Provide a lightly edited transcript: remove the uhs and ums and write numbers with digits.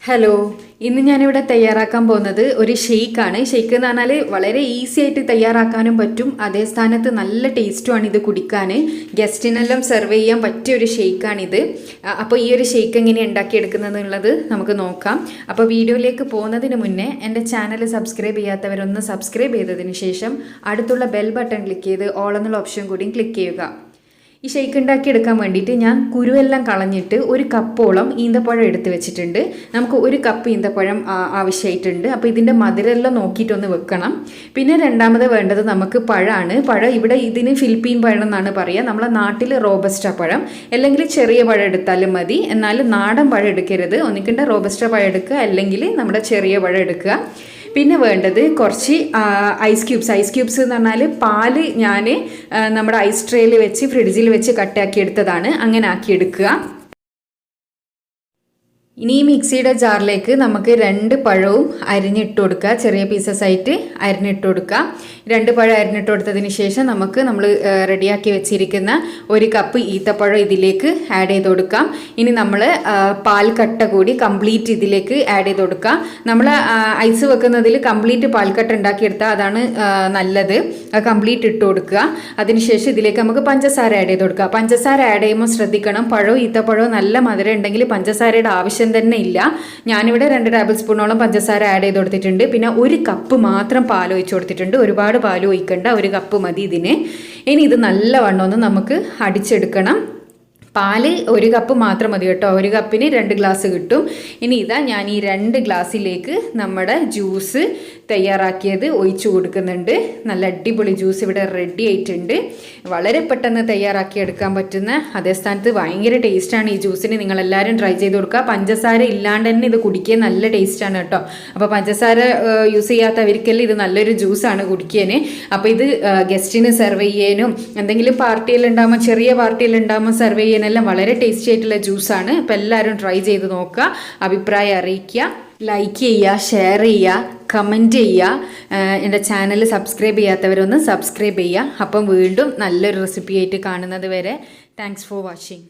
Hello, ഇന്ന് ഞാനിവിടെ തയ്യാറാക്കാൻ പോകുന്നത് ഒരു ഷെയ്ക്കാണ്. ഷെയ്ക്ക് എന്ന് പറഞ്ഞാൽ വളരെ ഈസി ആയിട്ട് തയ്യാറാക്കാനും പറ്റും, അതേ സ്ഥാനത്ത് നല്ല ടേസ്റ്റുമാണ് ഇത് കുടിക്കാൻ. ഗസ്റ്റിനെല്ലാം സെർവ് ചെയ്യാൻ പറ്റിയ ഒരു ഷെയ്ക്കാണിത്. അപ്പോൾ ഈ ഒരു ഷെയ്ക്ക് എങ്ങനെ ഉണ്ടാക്കിയെടുക്കുന്നതെന്നുള്ളത് നമുക്ക് നോക്കാം. അപ്പോൾ വീഡിയോയിലേക്ക് പോകുന്നതിന് മുന്നേ എൻ്റെ ചാനൽ സബ്സ്ക്രൈബ് ചെയ്യാത്തവരൊന്ന് സബ്സ്ക്രൈബ് ചെയ്തതിന് ശേഷം അടുത്തുള്ള ബെൽ ബട്ടൺ ക്ലിക്ക് ചെയ്ത് ഓൾ എന്നുള്ള ഓപ്ഷൻ കൂടിയും ക്ലിക്ക് ചെയ്യുക. ഈ ഷെയ്ക്ക് ഉണ്ടാക്കിയെടുക്കാൻ വേണ്ടിയിട്ട് ഞാൻ കുരുവെല്ലാം കളഞ്ഞിട്ട് ഒരു കപ്പോളം ഈന്തപ്പഴം എടുത്ത് വെച്ചിട്ടുണ്ട്. നമുക്ക് ഒരു കപ്പ് ഈന്തപ്പഴം ആവശ്യമായിട്ടുണ്ട്. അപ്പോൾ ഇതിൻ്റെ മധുരമെല്ലാം നോക്കിയിട്ടൊന്ന് വെക്കണം. പിന്നെ രണ്ടാമത് വേണ്ടത് നമുക്ക് പഴമാണ്. പഴം ഇവിടെ ഇതിന് ഫിലിപ്പീൻ പഴം എന്നാണ് പറയുക. നമ്മളെ നാട്ടിൽ റോബസ്റ്റ പഴം, അല്ലെങ്കിൽ ചെറിയ പഴം എടുത്താലും മതി. എന്നാലും നാടൻ പഴം എടുക്കരുത്. ഒന്നിക്കണ്ട റോബസ്റ്റ പഴം എടുക്കുക, അല്ലെങ്കിൽ നമ്മുടെ ചെറിയ പഴം എടുക്കുക. പിന്നെ വേണ്ടത് കുറച്ച് ഐസ് ക്യൂബ്സ് എന്ന് പറഞ്ഞാൽ പാല് ഞാൻ നമ്മുടെ ഐസ് ട്രേയിൽ വെച്ച് ഫ്രിഡ്ജിൽ വെച്ച് കട്ടാക്കി എടുത്തതാണ്. അങ്ങനെ ആക്കിയെടുക്കുക. ഇനി ഈ മിക്സിയുടെ ജാറിലേക്ക് നമുക്ക് 2 പഴവും അരിഞ്ഞിട്ട് കൊടുക്കുക. ചെറിയ പീസസ് ആയിട്ട് അരിഞ്ഞിട്ട് കൊടുക്കുക. 2 പഴം അരിഞ്ഞിട്ട് കൊടുത്തതിന് ശേഷം നമ്മൾ റെഡിയാക്കി വെച്ചിരിക്കുന്ന 1 കപ്പ് ഈത്തപ്പഴം ഇതിലേക്ക് ആഡ് ചെയ്ത് കൊടുക്കാം. ഇനി നമ്മൾ പാൽ കട്ട കൂടി കംപ്ലീറ്റ് ഇതിലേക്ക് ആഡ് ചെയ്ത് കൊടുക്കുക. നമ്മൾ ഐസ് വെക്കുന്നതിൽ കംപ്ലീറ്റ് പാൽക്കട്ട ഉണ്ടാക്കിയെടുത്താൽ അതാണ് നല്ലത്. കംപ്ലീറ്റ് ഇട്ട് കൊടുക്കുക. അതിനുശേഷം ഇതിലേക്ക് നമുക്ക് പഞ്ചസാര ആഡ് ചെയ്ത് കൊടുക്കുക. പഞ്ചസാര ആഡ് ചെയ്യുമ്പോൾ ശ്രദ്ധിക്കണം, പഴവും ഈത്തപ്പഴവും നല്ല മധുരം ഉണ്ടെങ്കിൽ പഞ്ചസാരയുടെ ആവശ്യം തന്നെ ഇല്ല. ഞാനിവിടെ 2 ടേബിൾ സ്പൂണോളം പഞ്ചസാര ആഡ് ചെയ്ത് കൊടുത്തിട്ടുണ്ട്. പിന്നെ 1 കപ്പ് മാത്രം പാൽ ഒഴിച്ച് കൊടുത്തിട്ടുണ്ട്. ഒരുപാട് പാൽ ഒഴിക്കണ്ട, 1 കപ്പ് മതി ഇതിന്. ഇനി ഇത് നല്ലവണ്ണം ഒന്ന് നമുക്ക് അടിച്ചെടുക്കണം. പാല് 1 കപ്പ് മാത്രം മതി കേട്ടോ. 1 കപ്പിന് 2 ഗ്ലാസ് കിട്ടും. ഇനി ഇതാ ഞാൻ ഈ 2 ഗ്ലാസ്സിലേക്ക് നമ്മുടെ ജ്യൂസ് തയ്യാറാക്കിയത് ഒഴിച്ചു കൊടുക്കുന്നുണ്ട്. നല്ല അടിപൊളി ജ്യൂസ് ഇവിടെ റെഡി ആയിട്ടുണ്ട്. വളരെ പെട്ടെന്ന് തയ്യാറാക്കി എടുക്കാൻ പറ്റുന്ന, അതേ സ്ഥാനത്ത് ഭയങ്കര ടേസ്റ്റാണ് ഈ ജ്യൂസിന്. നിങ്ങളെല്ലാവരും ട്രൈ ചെയ്ത് കൊടുക്കുക. പഞ്ചസാര ഇല്ലാണ്ട് തന്നെ ഇത് കുടിക്കാൻ നല്ല ടേസ്റ്റാണ് കേട്ടോ. അപ്പോൾ പഞ്ചസാര യൂസ് ചെയ്യാത്തവർക്കെല്ലാം ഇത് നല്ലൊരു ജ്യൂസാണ് കുടിക്കാൻ. അപ്പോൾ ഇത് ഗസ്റ്റിന് സെർവ് ചെയ്യാനും എന്തെങ്കിലും പാർട്ടിയെല്ലാം ഉണ്ടാകുമ്പോൾ, ചെറിയ പാർട്ടിയെല്ലാം ഉണ്ടാകുമ്പോൾ സെർവ് ചെയ്യാനെല്ലാം വളരെ ടേസ്റ്റി ആയിട്ടുള്ള ജ്യൂസാണ്. അപ്പോൾ എല്ലാവരും ട്രൈ ചെയ്ത് നോക്കുക, അഭിപ്രായം അറിയിക്കുക, ലൈക്ക് ചെയ്യുക, ഷെയർ ചെയ്യുക, കമൻറ്റ് ചെയ്യുക. എൻ്റെ ചാനൽ സബ്സ്ക്രൈബ് ചെയ്യാത്തവരൊന്ന് സബ്സ്ക്രൈബ് ചെയ്യുക. അപ്പം വീണ്ടും നല്ലൊരു റെസിപ്പി ആയിട്ട് കാണുന്നത് വരെ താങ്ക്സ് ഫോർ വാച്ചിങ്.